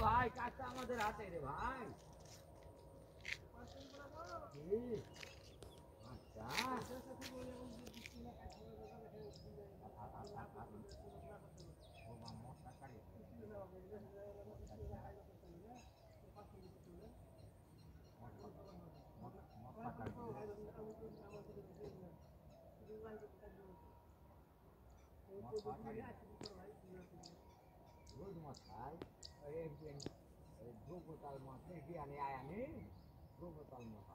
ভাই কাজটা আমাদের হাতে রে ভাই Grupo tal mas, tem que ir ali, aí, grupo tal mas.